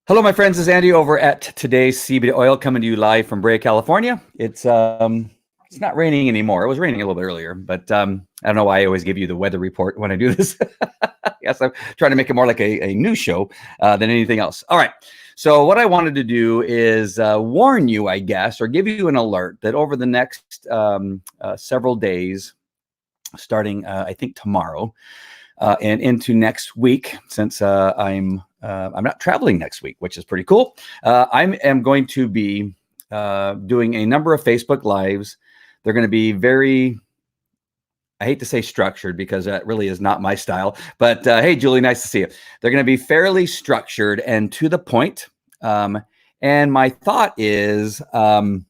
Hello, my friends. This is Andy over at Today's CBD Oil, coming to you live from Brea, California. It's not raining anymore. It was raining a little bit earlier, but I don't know why I always give you the weather report when I do this. Yes, I'm trying to make it more like a news show than anything else. All right. So what I wanted to do is warn you, I guess, or give you an alert that over the next several days, starting I think tomorrow and into next week, since I'm not traveling next week, which is pretty cool. I am going to be doing a number of Facebook Lives. They're going to be very, I hate to say structured because that really is not my style. But hey, Julie, nice to see you. They're going to be fairly structured and to the point. And my thought is I'm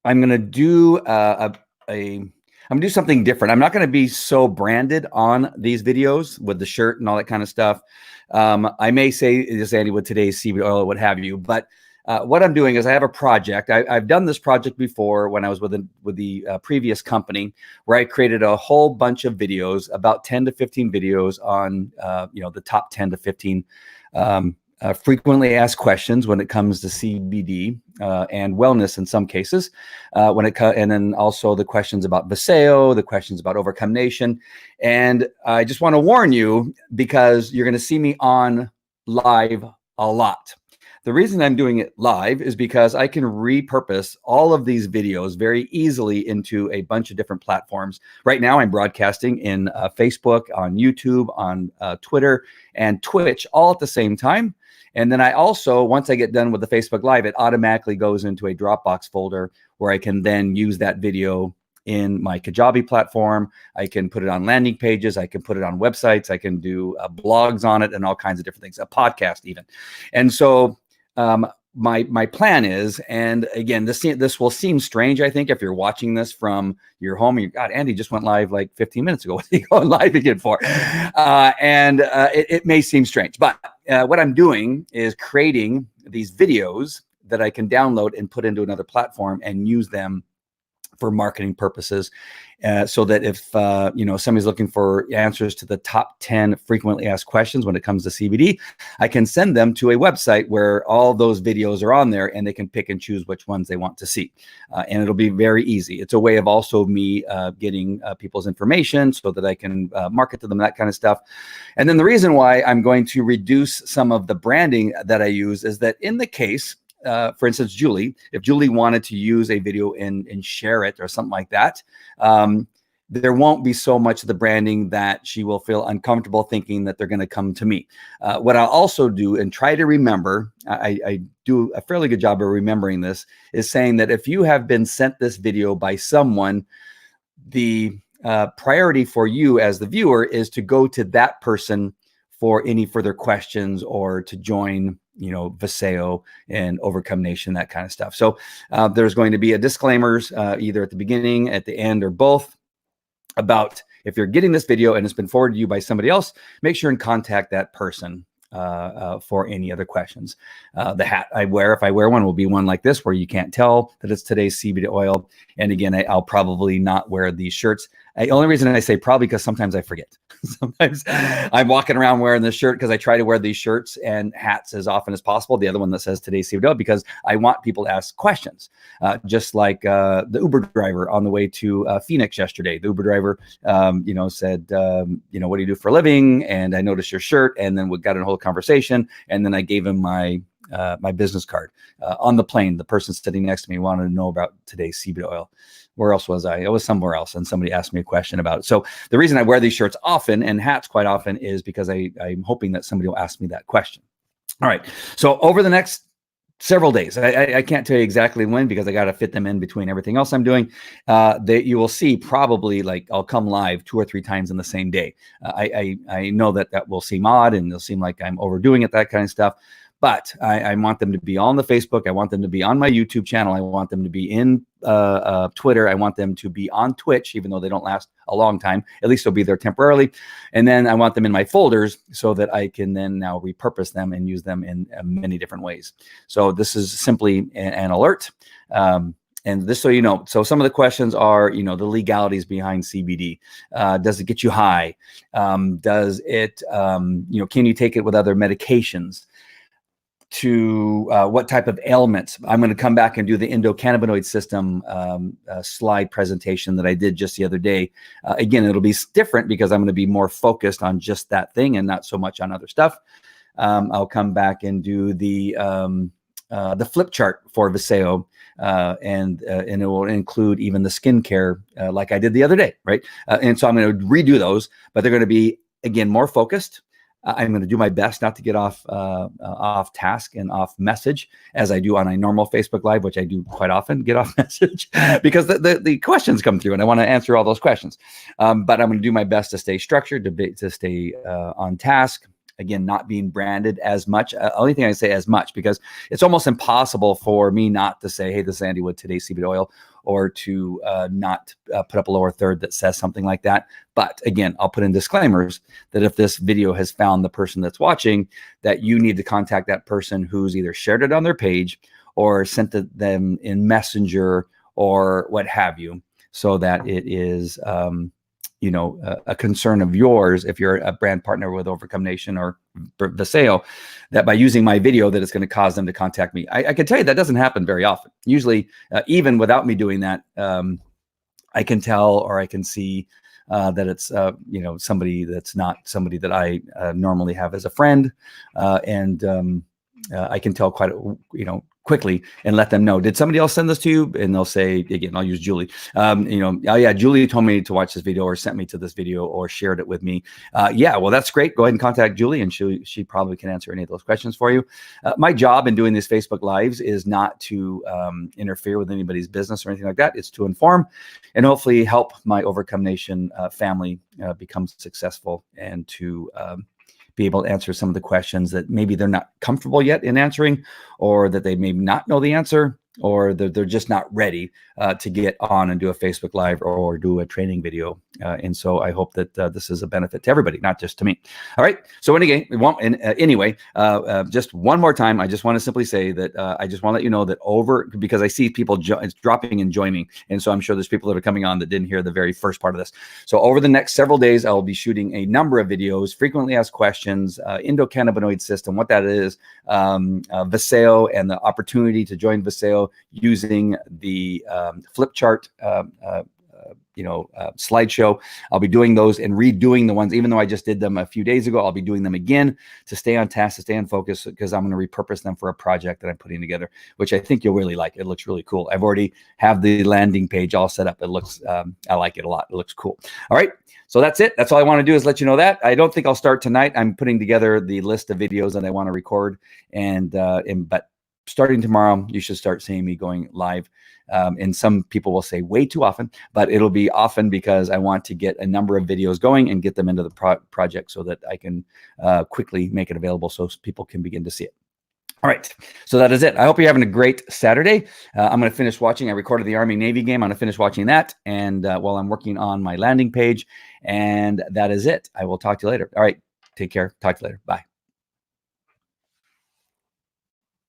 going to do I'm gonna do something different. I'm not going to be so branded on these videos with the shirt and all that kind of stuff. I may say this, Andy, with today's CBD oil, what have you. But what I'm doing is I have a project. I've done this project before when I was with the previous company, where I created a whole bunch of videos, about 10 to 15 videos on the top 10 to 15 frequently asked questions when it comes to CBD and wellness in some cases. And then also the questions about Viseo, the questions about Overcome Nation. And I just want to warn you, because you're going to see me on live a lot. The reason I'm doing it live is because I can repurpose all of these videos very easily into a bunch of different platforms. Right now, I'm broadcasting in Facebook, on YouTube, on Twitter, and Twitch all at the same time. And then I also, once I get done with the Facebook Live, it automatically goes into a Dropbox folder where I can then use that video in my Kajabi platform. I can put it on landing pages. I can put it on websites. I can do blogs on it and all kinds of different things, a podcast even. And so my plan is, and again, this will seem strange, I think, if you're watching this from your home. God, Andy just went live like 15 minutes ago. What are you going live again for? It may seem strange, but what I'm doing is creating these videos that I can download and put into another platform and use them for marketing purposes, so that if somebody's looking for answers to the top 10 frequently asked questions when it comes to CBD, I can send them to a website where all those videos are on there, and they can pick and choose which ones they want to see. And it'll be very easy. It's a way of also me getting people's information so that I can market to them, that kind of stuff. And then the reason why I'm going to reduce some of the branding that I use is that in the case, for instance, Julie, if Julie wanted to use a video and share it or something like that, there won't be so much of the branding that she will feel uncomfortable thinking that they're going to come to me. What I'll also do, and try to remember, I do a fairly good job of remembering this, is saying that if you have been sent this video by someone, the priority for you as the viewer is to go to that person for any further questions or to join Viseo and Overcome Nation, that kind of stuff. So there's going to be a disclaimers either at the beginning, at the end, or both, about if you're getting this video and it's been forwarded to you by somebody else, make sure and contact that person for any other questions. The hat I wear, if I wear one, will be one like this, where you can't tell that it's today's CBD oil. And again, I'll probably not wear these shirts. The only reason I say probably, because sometimes I forget. Sometimes I'm walking around wearing this shirt because I try to wear these shirts and hats as often as possible. The other one that says today's CBD oil, because I want people to ask questions. Just like the Uber driver on the way to Phoenix yesterday. The Uber driver, said, what do you do for a living? And I noticed your shirt, and then we got in a whole conversation. And then I gave him my business card on the plane. The person sitting next to me wanted to know about today's CBD oil. Where else was I? I was somewhere else, and somebody asked me a question about it. So the reason I wear these shirts often and hats quite often is because I'm hoping that somebody will ask me that question. All right. So over the next several days, I can't tell you exactly when, because I got to fit them in between everything else I'm doing, that you will see probably, like, I'll come live 2 or 3 times in the same day. I know that will seem odd, and it'll seem like I'm overdoing it, that kind of stuff. But I want them to be on the Facebook. I want them to be on my YouTube channel. I want them to be in Twitter. I want them to be on Twitch, even though they don't last a long time. At least they'll be there temporarily. And then I want them in my folders so that I can then now repurpose them and use them in many different ways. So this is simply an alert. And this, so you know, so some of the questions are, the legalities behind CBD. Does it get you high? Does it, can you take it with other medications? to what type of ailments. I'm going to come back and do the endocannabinoid system slide presentation that I did just the other day. Again, it'll be different because I'm going to be more focused on just that thing and not so much on other stuff. I'll come back and do the flip chart for Viseo, and it will include even the skincare like I did the other day, right? And so I'm going to redo those, but they're going to be, again, more focused. I'm going to do my best not to get off task and off message as I do on a normal Facebook Live, which I do quite often get off message because the questions come through and I want to answer all those questions. But I'm going to do my best to stay structured, to stay on task. Again, not being branded as much. Only thing I say as much because it's almost impossible for me not to say, hey, this is Andy with today's CBD oil, or to not put up a lower third that says something like that. But again, I'll put in disclaimers that if this video has found the person that's watching, that you need to contact that person who's either shared it on their page or sent it them in Messenger or what have you, so that it is a concern of yours, if you're a brand partner with Overcome Nation or Viseo, that by using my video that it's going to cause them to contact me. I can tell you that doesn't happen very often. Usually, even without me doing that, I can tell or I can see that it's somebody that's not somebody that I normally have as a friend, and I can tell quite quickly and let them know, did somebody else send this to you? And they'll say, again, I'll use Julie, oh yeah, Julie told me to watch this video or sent me to this video or shared it with me. Yeah, well, that's great. Go ahead and contact Julie and she probably can answer any of those questions for you. My job in doing these Facebook Lives is not to interfere with anybody's business or anything like that. It's to inform and hopefully help my Overcome Nation family become successful and to be able to answer some of the questions that maybe they're not comfortable yet in answering, or that they may not know the answer, or they're just not ready to get on and do a Facebook Live or do a training video. And so I hope that this is a benefit to everybody, not just to me. All right. So anyway, just one more time, I just want to simply say that I just want to let you know that because I see people dropping and joining. And so I'm sure there's people that are coming on that didn't hear the very first part of this. So over the next several days, I will be shooting a number of videos, frequently asked questions, endocannabinoid system, what that is, Viseo and the opportunity to join Viseo using the flip chart slideshow. I'll be doing those and redoing the ones, even though I just did them a few days ago. I'll be doing them again to stay on task, to stay on focus, because I'm going to repurpose them for a project that I'm putting together, which I think you'll really like. It looks really cool. I've already have the landing page all set up. It looks, I like it a lot. It looks cool. All right. So that's it. That's all I want to do is let you know that. I don't think I'll start tonight. I'm putting together the list of videos that I want to record, but starting tomorrow, you should start seeing me going live. And some people will say way too often, but it'll be often because I want to get a number of videos going and get them into the project so that I can quickly make it available so people can begin to see it. All right, so that is it. I hope you're having a great Saturday. I'm going to finish watching. I recorded the Army-Navy game. I'm going to finish watching that, and while I'm working on my landing page, and that is it. I will talk to you later. All right, take care. Talk to you later. Bye.